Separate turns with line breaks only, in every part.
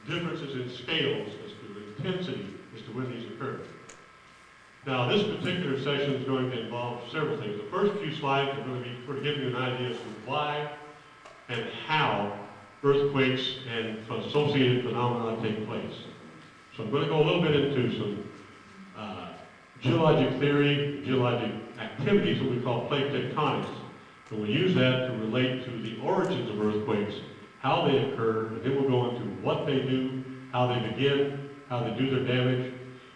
differences in scales as to intensity as to when these occur. Now, this particular session is going to involve several things. The first few slides are going to be sort of giving you an idea as to why and how earthquakes and associated phenomena take place. So I'm going to go a little bit into some geologic theory, geologic activities, what we call plate tectonics. And we'll use that to relate to the origins of earthquakes, how they occur, and then we'll go into what they do, how they begin, how they do their damage.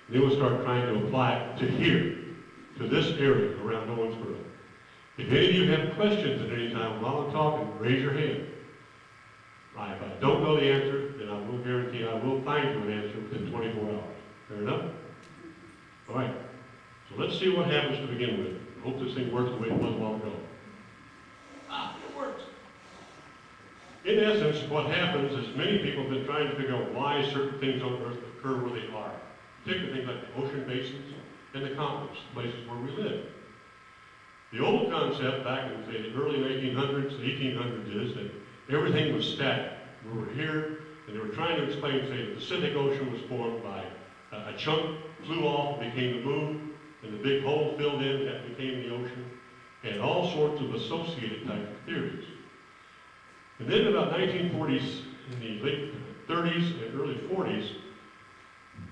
And then we'll start trying to apply it to here, to this area around Owensboro. If any of you have questions at any time while I'm talking, raise your hand. If I don't know the answer, then I will guarantee I will find you an answer within 24 hours. Fair enough? All right. So let's see what happens to begin with. I hope this thing works the way it was a while ago. It works. In essence, what happens is many people have been trying to figure out why certain things on Earth occur where they are. Particularly things like the ocean basins and the continents, places where we live. The old concept back in, say, the early 1900s, 1800s is that everything was static. We were here, and they were trying to explain, say, the Pacific Ocean was formed by a chunk flew off, became the moon, and the big hole filled in, that became the ocean, and all sorts of associated type of theories. And then about 1940s, in the late 30s and early 40s,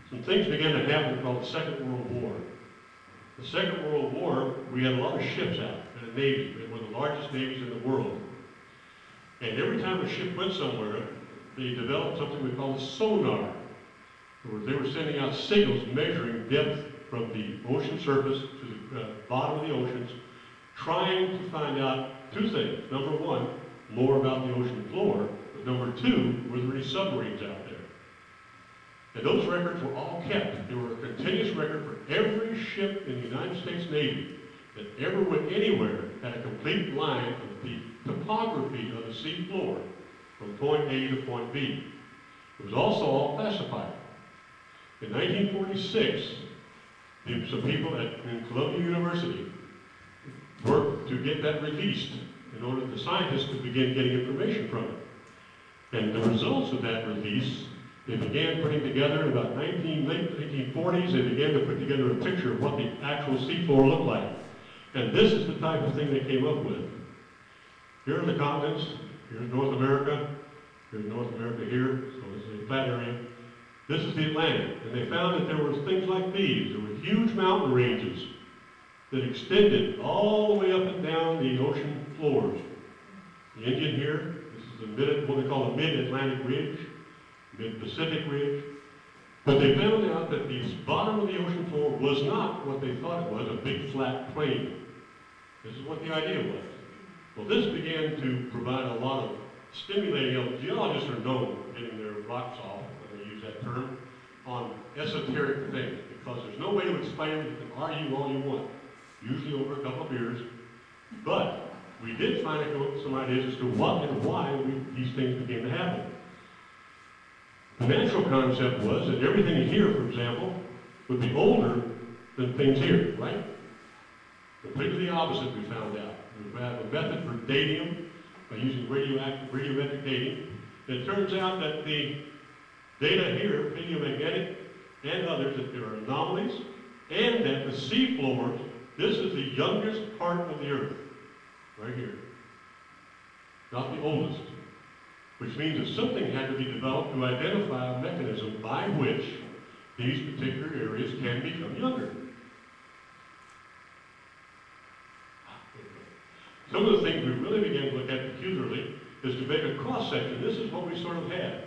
some things began to happen called the Second World War. The Second World War, we had a lot of ships out in the Navy. We had one of the largest navies in the world. And every time a ship went somewhere, they developed something we call a sonar, where they were sending out signals measuring depth from the ocean surface to the bottom of the oceans, trying to find out two things. Number one, more about the ocean floor, but number two, were there any submarines out there? And those records were all kept. They were a continuous record for every ship in the United States Navy that ever went anywhere, had a complete line of the topography of the sea floor from point A to point B. It was also all classified. In 1946, some people in Columbia University worked to get that released in order that the scientists could begin getting information from it. And the results of that release, they began putting together in about late 1940s, they began to put together a picture of what the actual seafloor looked like. And this is the type of thing they came up with. Here are the continents. Here's North America. Here's North America here, so this is a flat area. This is the Atlantic. And they found that there were things like these. There were huge mountain ranges that extended all the way up and down the ocean floors. The Indian here, this is what we call the mid-Atlantic ridge, mid-Pacific ridge. But they found out that the bottom of the ocean floor was not what they thought it was, a big flat plain. This is what the idea was. Well, this began to provide a lot of stimulating. Geologists are known for getting their rocks off, when they use that term, on esoteric things, because there's no way to explain it. You can argue all you want, usually over a couple of beers. But we did find some ideas as to what and why these things began to happen. The natural concept was that everything here, for example, would be older than things here, right? Completely the opposite, we found out. We have a method for dating them by using radiometric dating. And it turns out that the data here, paleomagnetic and others, that there are anomalies, and that the sea floors, this is the youngest part of the Earth, right here. Not the oldest. Which means that something had to be developed to identify a mechanism by which these particular areas can become younger. Some of the things we really began to look at peculiarly is to make a cross-section. This is what we sort of had.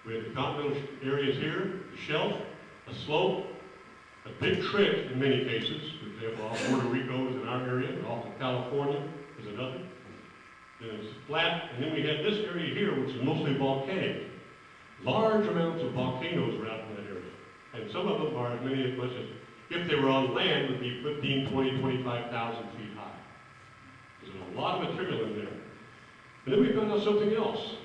We had the continental areas here, the shelf, a slope, a big trench in many cases. For example, off Puerto Rico is in our area, off of California is another. Then it's flat, and then we had this area here, which is mostly volcanic. Large amounts of volcanoes are out in that area. And some of them are as many as much as, if they were on land, would be 15, 20, 25,000 feet high. There's a lot of material in there. And then we found out something else.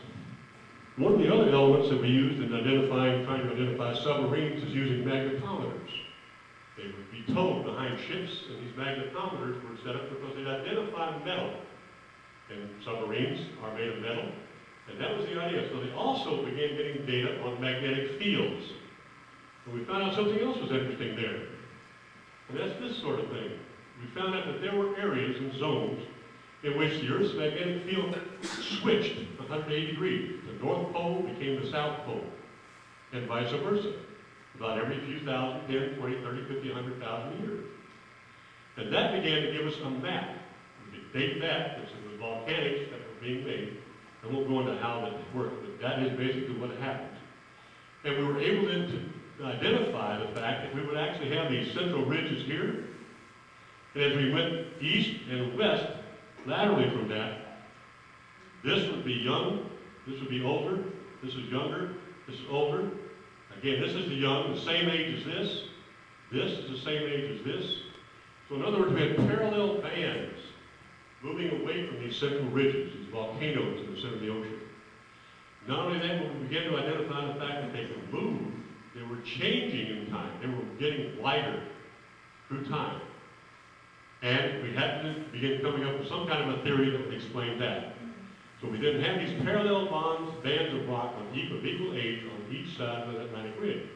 One of the other elements that we used in trying to identify submarines is using magnetometers. They would be towed behind ships, and these magnetometers were set up because they'd identify metal. And submarines are made of metal, And that was the idea. So they also began getting data on magnetic fields. And we found out something else was interesting there. And that's this sort of thing. We found out that there were areas and zones in which the Earth's magnetic field switched 180 degrees. The North Pole became the South Pole, and vice versa. About every few thousand, 10, 20, 30, 50, 100,000 years. And that began to give us a map. We could date that, because it was volcanics that were being made. I won't go into how that worked, but that is basically what happened. And we were able then to identify the fact that we would actually have these central ridges here. And as we went east and west, laterally from that, this would be young, this would be older, this is younger, this is older. Again, this is the young, the same age as this. This is the same age as this. So in other words, we had parallel bands moving away from these central ridges, these volcanoes in the center of the ocean. Not only that, when we began to identify the fact that they could move, they were changing in time. They were getting lighter through time. And we had to begin coming up with some kind of a theory that would explain that. So we then have these parallel bands of rock of equal age on each side of the Atlantic ridge.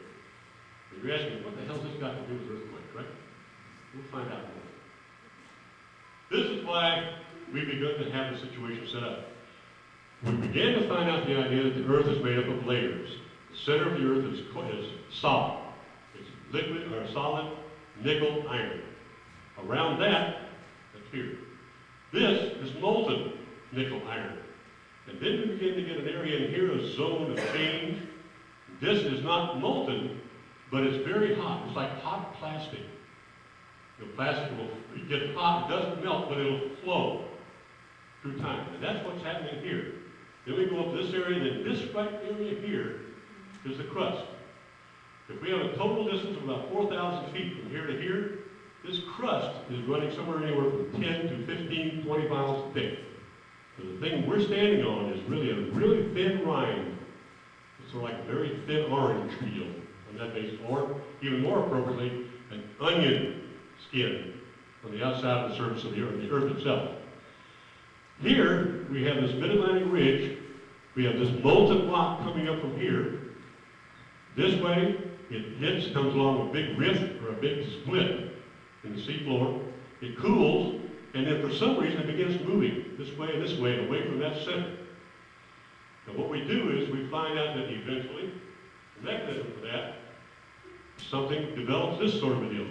And you're asking, what the hell has this got to do with earthquakes, right? We'll find out more. This is why we begun to have the situation set up. We began to find out the idea that the Earth is made up of layers. The center of the Earth is solid. It's liquid or solid nickel iron. Around that, that's here. This is molten nickel iron. And then we begin to get an area in here, a zone of change. This is not molten, but it's very hot. It's like hot plastic. The plastic will get hot, it doesn't melt, but it'll flow through time. And that's what's happening here. Then we go up this area, then this right area here is the crust. If we have a total distance of about 4,000 feet from here to here, this crust is running somewhere anywhere from 10 to 15, 20 miles thick. So the thing we're standing on is really a really thin rind. It's sort of like a very thin orange peel on that basis, or even more appropriately, an onion skin on the outside of the surface of the Earth itself. Here, we have this mid-Atlantic ridge. We have this molten rock coming up from here. This way, it comes along a big rift or a big split in the seafloor. It cools, and then for some reason it begins moving this way, away from that center. Now what we do is we find out that eventually, the mechanism for that, something develops this sort of a deal.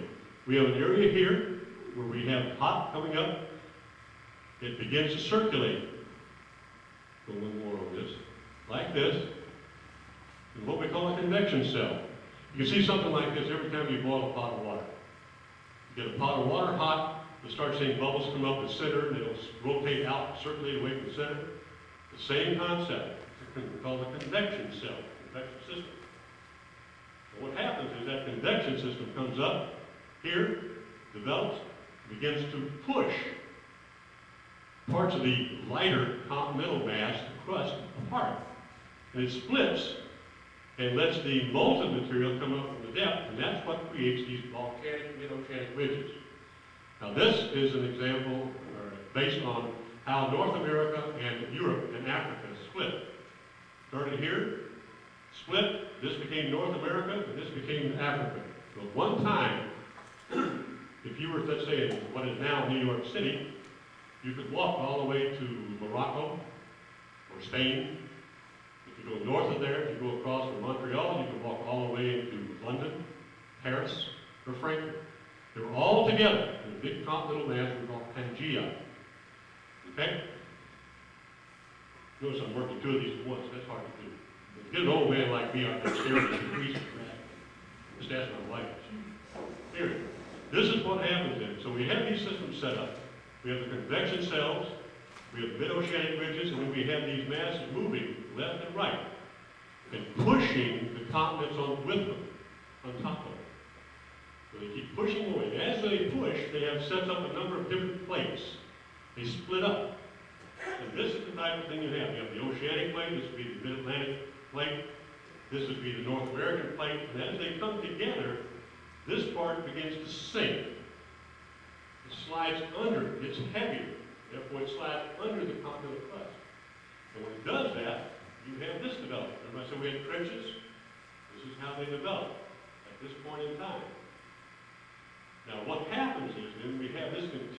We have an area here where we have hot coming up. It begins to circulate. Go one more on this. Like this. And what we call a convection cell. You can see something like this every time you boil a pot of water. You get a pot of water hot, you'll start seeing bubbles come up the center, and it'll rotate out, circulate away from the center. The same concept. It's called a convection cell, convection system. And what happens is that convection system comes up here, develops, begins to push parts of the lighter continental mass, the crust, apart. And it splits and lets the molten material come up from the depth, and that's what creates these volcanic, mid-oceanic ridges. Now this is an example based on how North America and Europe and Africa split. Started here, split, this became North America, and this became Africa. So at one time, if you were, let's say, in what is now New York City, you could walk all the way to Morocco or Spain. If you go north of there, if you go across from Montreal, you can walk all the way into London, Paris, or Frankfurt. They were all together in a big continental mass we call Pangea. Okay? Notice I'm working two of these at once. That's hard to do. If you get an old man like me, our dexterity increases dramatically. Just ask my wife. Here. This is what happens then. So we have these systems set up. We have the convection cells, we have mid-oceanic ridges, and then we have these masses moving left and right and pushing the continents on with them, on top of them. So they keep pushing away. And as they push, they have set up a number of different plates. They split up. And this is the type of thing you have. You have the oceanic plate, this would be the mid-Atlantic plate, this would be the North American plate, and as they come together, this part begins to sink. It slides under, it's heavier, therefore it slides under the continental crust. And when it does that, you have this developed. Remember I said we had trenches? This is how they developed at this point in time. Now, what